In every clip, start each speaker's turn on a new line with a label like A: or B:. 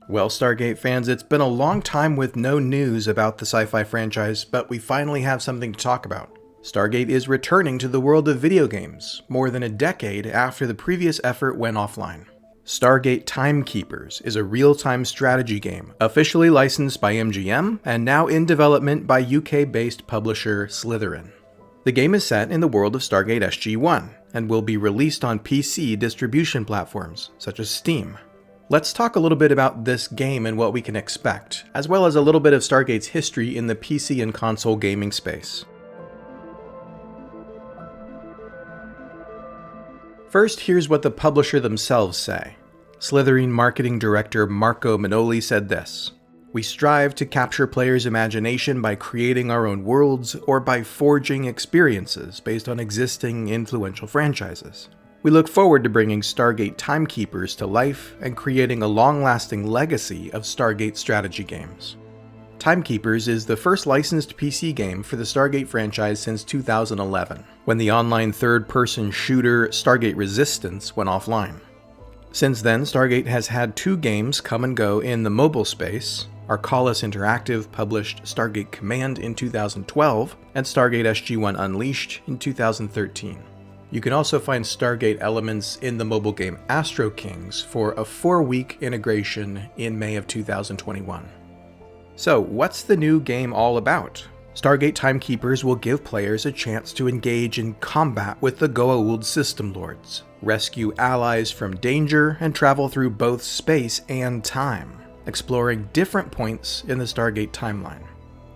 A: Well, Stargate fans, it's been a long time with no news about the sci-fi franchise, but we finally have something to talk about. Stargate is returning to the world of video games, more than a decade after the previous effort went offline. Stargate Timekeepers is a real-time strategy game, officially licensed by MGM, and now in development by UK-based publisher Slitherine. The game is set in the world of Stargate SG-1, and will be released on PC distribution platforms, such as Steam. Let's talk a little bit about this game and what we can expect, as well as a little bit of Stargate's history in the PC and console gaming space. First, here's what the publisher themselves say. Slitherine marketing director Marco Manoli said this: "We strive to capture players' imagination by creating our own worlds or by forging experiences based on existing influential franchises. We look forward to bringing Stargate Timekeepers to life and creating a long-lasting legacy of Stargate strategy games." Timekeepers is the first licensed PC game for the Stargate franchise since 2011, when the online third-person shooter Stargate Resistance went offline. Since then, Stargate has had two games come and go in the mobile space. Arcalis Interactive published Stargate Command in 2012, and Stargate SG-1 Unleashed in 2013. You can also find Stargate elements in the mobile game Astro Kings for a 4-week integration in May of 2021. So, what's the new game all about? Stargate Timekeepers will give players a chance to engage in combat with the Goa'uld System Lords, rescue allies from danger, and travel through both space and time, exploring different points in the Stargate timeline.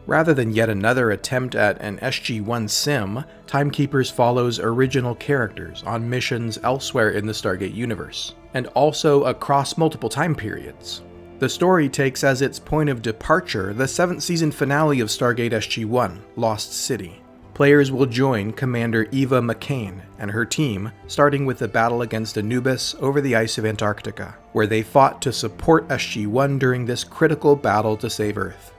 A: Rather than yet another attempt at an SG-1 sim, Timekeepers follows original characters on missions elsewhere in the Stargate universe, and also across multiple time periods. The story takes as its point of departure the 7th season finale of Stargate SG-1, Lost City. Players will join Commander Eva McCain and her team, starting with the battle against Anubis over the ice of Antarctica, where they fought to support SG-1 during this critical battle to save Earth.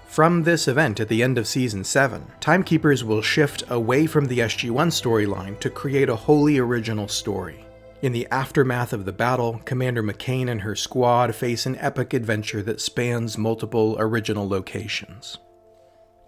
A: From this event at the end of Season 7, Timekeepers will shift away from the SG-1 storyline to create a wholly original story. In the aftermath of the battle, Commander McCain and her squad face an epic adventure that spans multiple original locations.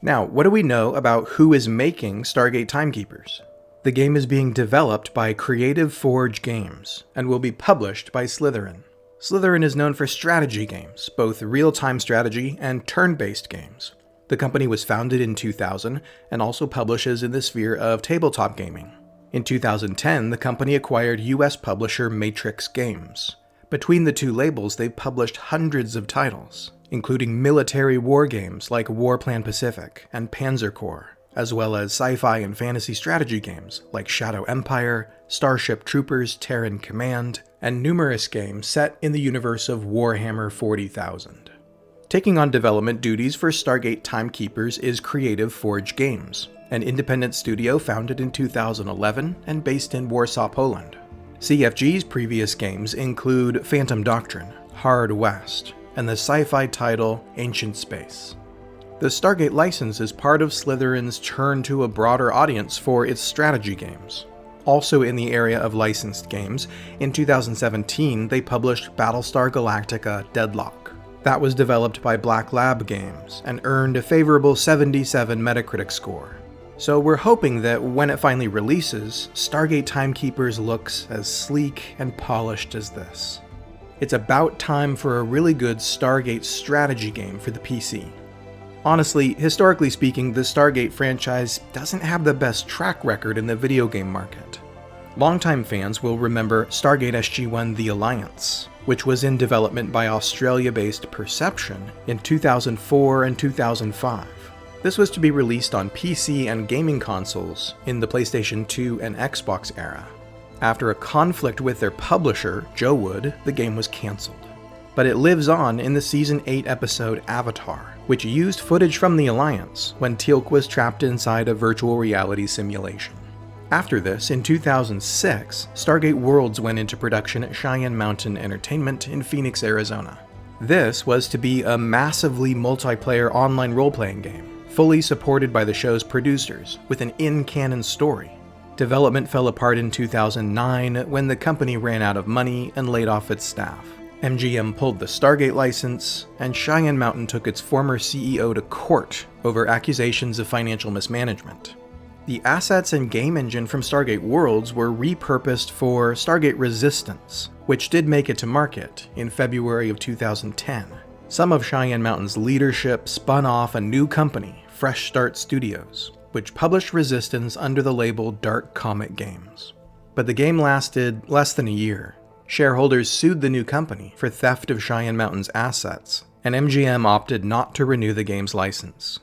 A: Now, what do we know about who is making Stargate Timekeepers? The game is being developed by Creative Forge Games, and will be published by Slitherine. Slitherine is known for strategy games, both real-time strategy and turn-based games. The company was founded in 2000 and also publishes in the sphere of tabletop gaming. In 2010, the company acquired US publisher Matrix Games. Between the two labels, they've published hundreds of titles, including military war games like Warplan Pacific and Panzer Corps, as well as sci-fi and fantasy strategy games like Shadow Empire, Starship Troopers Terran Command, and numerous games set in the universe of Warhammer 40,000. Taking on development duties for Stargate Timekeepers is Creative Forge Games, an independent studio founded in 2011 and based in Warsaw, Poland. CFG's previous games include Phantom Doctrine, Hard West, and the sci-fi title Ancient Space. The Stargate license is part of Slytherine's turn to a broader audience for its strategy games. Also in the area of licensed games, in 2017 they published Battlestar Galactica Deadlock. That was developed by Black Lab Games and earned a favorable 77 Metacritic score. So we're hoping that when it finally releases, Stargate Timekeepers looks as sleek and polished as this. It's about time for a really good Stargate strategy game for the PC. Honestly, historically speaking, the Stargate franchise doesn't have the best track record in the video game market. Longtime fans will remember Stargate SG-1 The Alliance, which was in development by Australia-based Perception in 2004 and 2005. This was to be released on PC and gaming consoles in the PlayStation 2 and Xbox era. After a conflict with their publisher, GateWorld, the game was cancelled. But it lives on in the Season 8 episode Avatar, which used footage from the Alliance when Teal'c was trapped inside a virtual reality simulation. After this, in 2006, Stargate Worlds went into production at Cheyenne Mountain Entertainment in Phoenix, Arizona. This was to be a massively multiplayer online role-playing game, fully supported by the show's producers, with an in-canon story. Development fell apart in 2009 when the company ran out of money and laid off its staff. MGM pulled the Stargate license, and Cheyenne Mountain took its former CEO to court over accusations of financial mismanagement. The assets and game engine from Stargate Worlds were repurposed for Stargate Resistance, which did make it to market in February of 2010. Some of Cheyenne Mountain's leadership spun off a new company, Fresh Start Studios, which published Resistance under the label Dark Comet Games. But the game lasted less than a year. Shareholders sued the new company for theft of Cheyenne Mountain's assets, and MGM opted not to renew the game's license.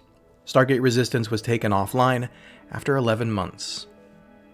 A: Stargate Resistance was taken offline after 11 months.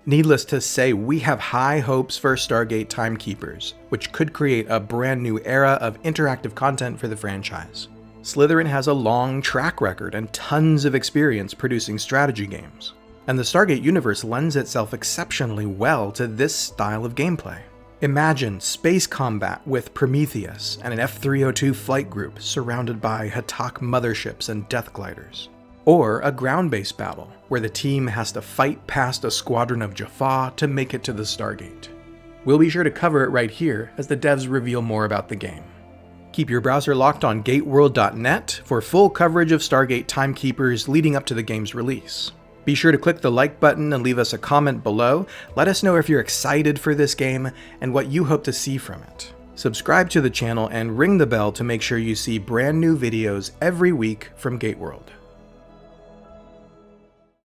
A: Needless to say, we have high hopes for Stargate Timekeepers, which could create a brand new era of interactive content for the franchise. Slitherine has a long track record and tons of experience producing strategy games, and the Stargate universe lends itself exceptionally well to this style of gameplay. Imagine space combat with Prometheus and an F-302 flight group surrounded by Hatak motherships and death gliders. Or a ground-based battle, where the team has to fight past a squadron of Jaffa to make it to the Stargate. We'll be sure to cover it right here as the devs reveal more about the game. Keep your browser locked on GateWorld.net for full coverage of Stargate Timekeepers leading up to the game's release. Be sure to click the like button and leave us a comment below. Let us know if you're excited for this game and what you hope to see from it. Subscribe to the channel and ring the bell to make sure you see brand new videos every week from GateWorld.